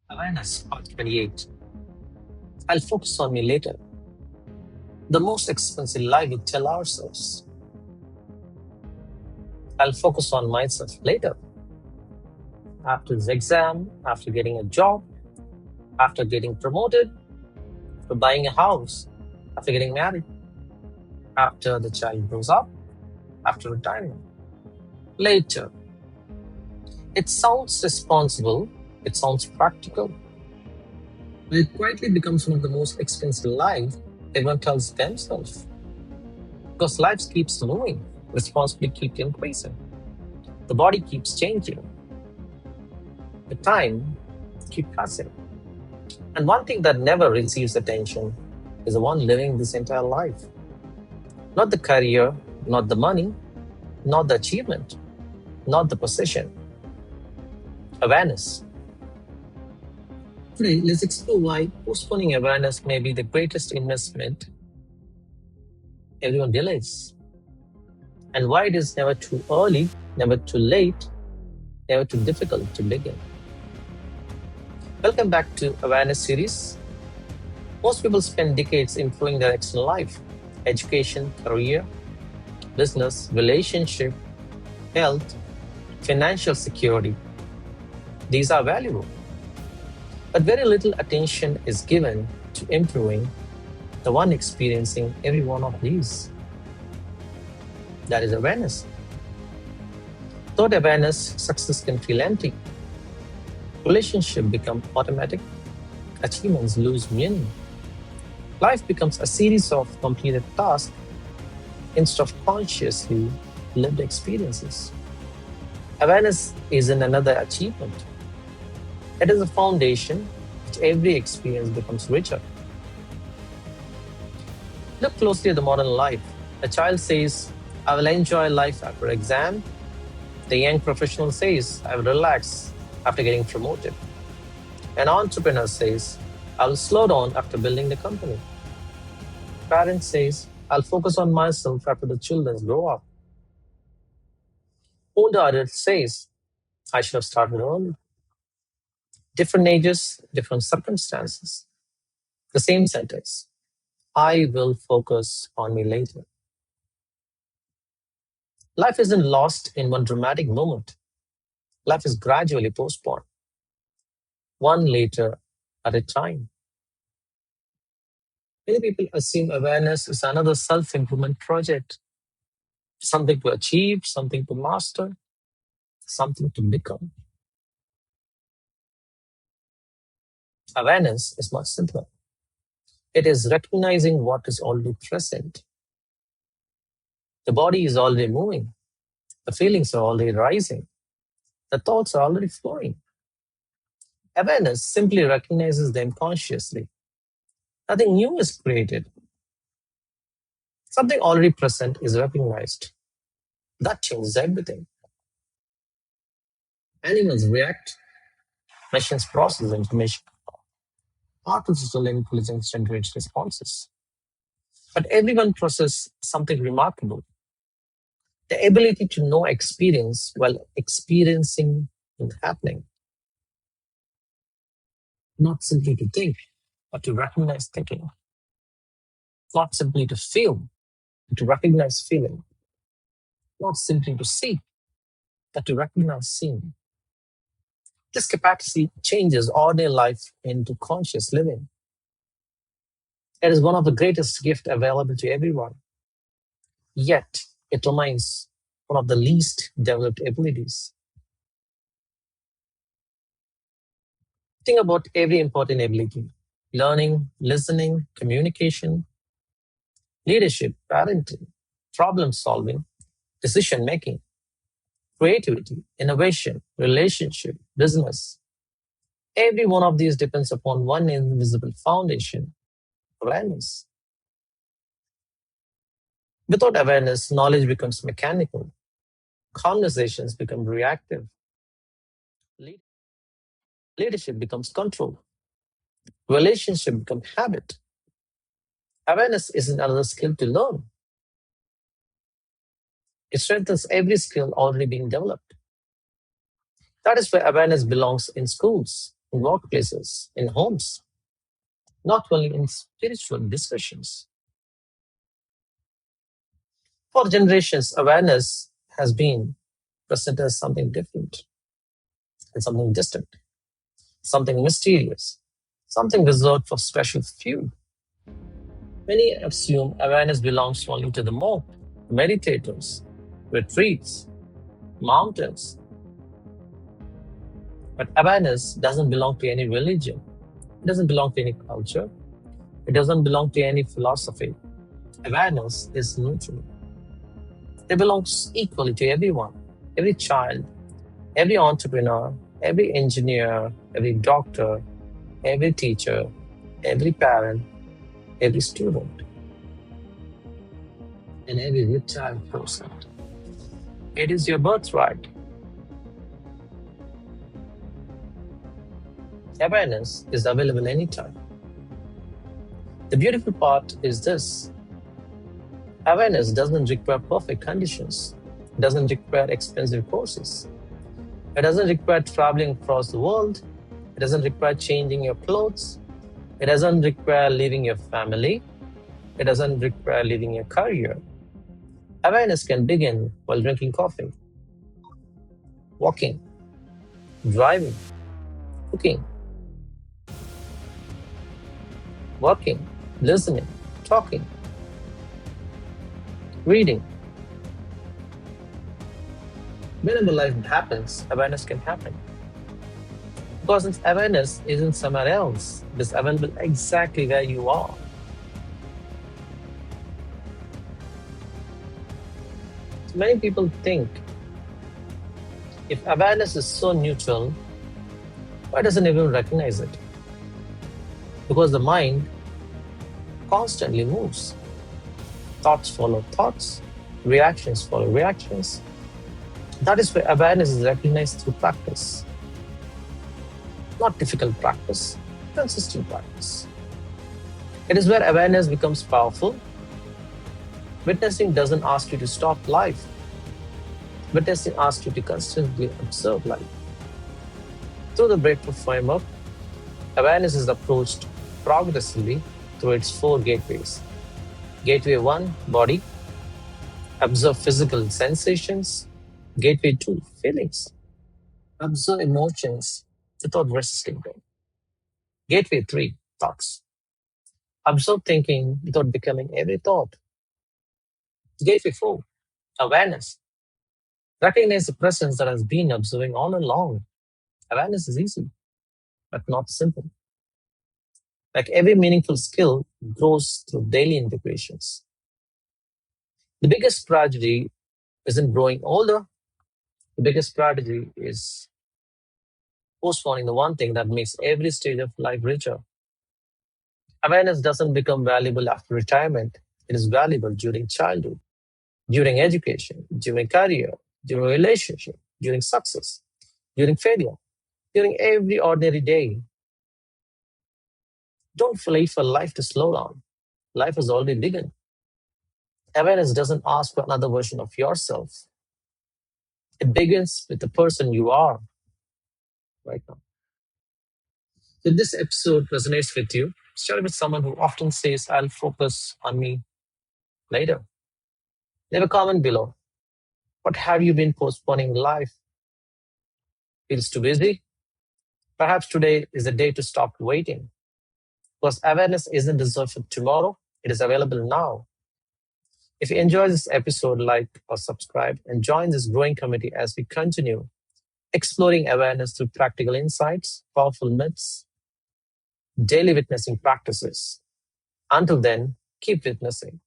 Awareness, part 28. I'll focus on me later. The most expensive lie we tell ourselves. I'll focus on myself later. After this exam, after getting a job, after getting promoted, after buying a house, after getting married, after the child grows up, after retirement. Later. It sounds responsible, it sounds practical, but it quietly becomes one of the most expensive lies everyone tells themselves. Because life keeps moving, responsibility keeps increasing, the body keeps changing, the time keeps passing. And one thing that never receives attention is the one living this entire life. Not the career, not the money, not the achievement, not the possession. Awareness. Today, let's explore why postponing awareness may be the greatest investment everyone delays, and why it is never too early, never too late, never too difficult to begin. Welcome back to Awareness series. Most people spend decades improving their external life, education, career, business, relationship, health, financial security. These are valuable. But very little attention is given to improving the one experiencing every one of these. That is awareness. Without awareness, success can feel empty. Relationships become automatic. Achievements lose meaning. Life becomes a series of completed tasks instead of consciously lived experiences. Awareness isn't another achievement. It is a foundation which every experience becomes richer. Look closely at the modern life. A child says, I will enjoy life after exam. The young professional says, I will relax after getting promoted. An entrepreneur says, I will slow down after building the company. Parent says, I'll focus on myself after the children grow up. Older adult says, I should have started early. Different ages, different circumstances. The same sentence, I will focus on me later. Life isn't lost in one dramatic moment. Life is gradually postponed, one later at a time. Many people assume awareness is another self improvement project, something to achieve, something to master, something to become. Awareness is much simpler. It is recognizing what is already present. The body is already moving, the feelings are already rising, the thoughts are already flowing. Awareness simply recognizes them consciously. Nothing new is created. Something already present is recognized. That changes everything. Animals react, machines process information, artificial intelligence generates responses. But everyone possesses something remarkable, the ability to know experience while experiencing it happening. Not simply to think, but to recognize thinking. Not simply to feel, but to recognize feeling. Not simply to see, but to recognize seeing. This capacity changes ordinary life into conscious living. It is one of the greatest gifts available to everyone. Yet, it remains one of the least developed abilities. Think about every important ability: learning, listening, communication, leadership, parenting, problem solving, decision making, creativity, innovation, relationship, business. Every one of these depends upon one invisible foundation: awareness. Without awareness, knowledge becomes mechanical, conversations become reactive, lead- leadership becomes control, relationship become habit. Awareness isn't another skill to learn. It strengthens every skill already being developed. That is why awareness belongs in schools, in workplaces, in homes, not only in spiritual discussions. For generations, awareness has been presented as something different and something distant, something mysterious, something reserved for special few. Many assume awareness belongs only to the monk, meditators, retreats, mountains. But awareness doesn't belong to any religion. It doesn't belong to any culture. It doesn't belong to any philosophy. Awareness is neutral. It belongs equally to everyone, every child, every entrepreneur, every engineer, every doctor, every teacher, every parent, every student, and every retired person. It is your birthright. Awareness is available anytime. The beautiful part is this: awareness doesn't require perfect conditions. It doesn't require expensive courses. It doesn't require traveling across the world. It doesn't require changing your clothes. It doesn't require leaving your family. It doesn't require leaving your career. Awareness can begin while drinking coffee, walking, driving, cooking, working, listening, talking, reading. Whenever life happens, awareness can happen. Because its awareness isn't somewhere else, it is available exactly where you are. So many people think, if awareness is so neutral, why doesn't everyone recognize it? Because the mind constantly moves. Thoughts follow thoughts, reactions follow reactions. That is why awareness is recognized through practice. Not difficult practice, consistent practice. It is where awareness becomes powerful. Witnessing doesn't ask you to stop life. Witnessing asks you to constantly observe life. Through the BOFTA Framework, awareness is approached progressively through its 4 gateways. Gateway 1, body. Observe physical sensations. Gateway 2, feelings. Observe emotions without resisting them. Gateway 3, thoughts. Observe thinking without becoming every thought. Gateway 4, awareness. Recognize the presence that has been observing all along. Awareness is easy, but not simple. Like every meaningful skill grows through daily integrations. The biggest tragedy isn't growing older. The biggest tragedy is postponing the one thing that makes every stage of life richer. Awareness doesn't become valuable after retirement. It is valuable during childhood, during education, during career, during relationship, during success, during failure, during every ordinary day. Don't wait for life to slow down. Life has already begun. Awareness doesn't ask for another version of yourself. It begins with the person you are right now. If this episode resonates with you, share it with someone who often says, I'll focus on me later. Leave a comment below. What have you been postponing? Life feels too busy? Perhaps today is the day to stop waiting. Because awareness isn't reserved for tomorrow, it is available now. If you enjoy this episode, like or subscribe and join this growing community as we continue exploring awareness through practical insights, powerful myths, daily witnessing practices. Until then, keep witnessing.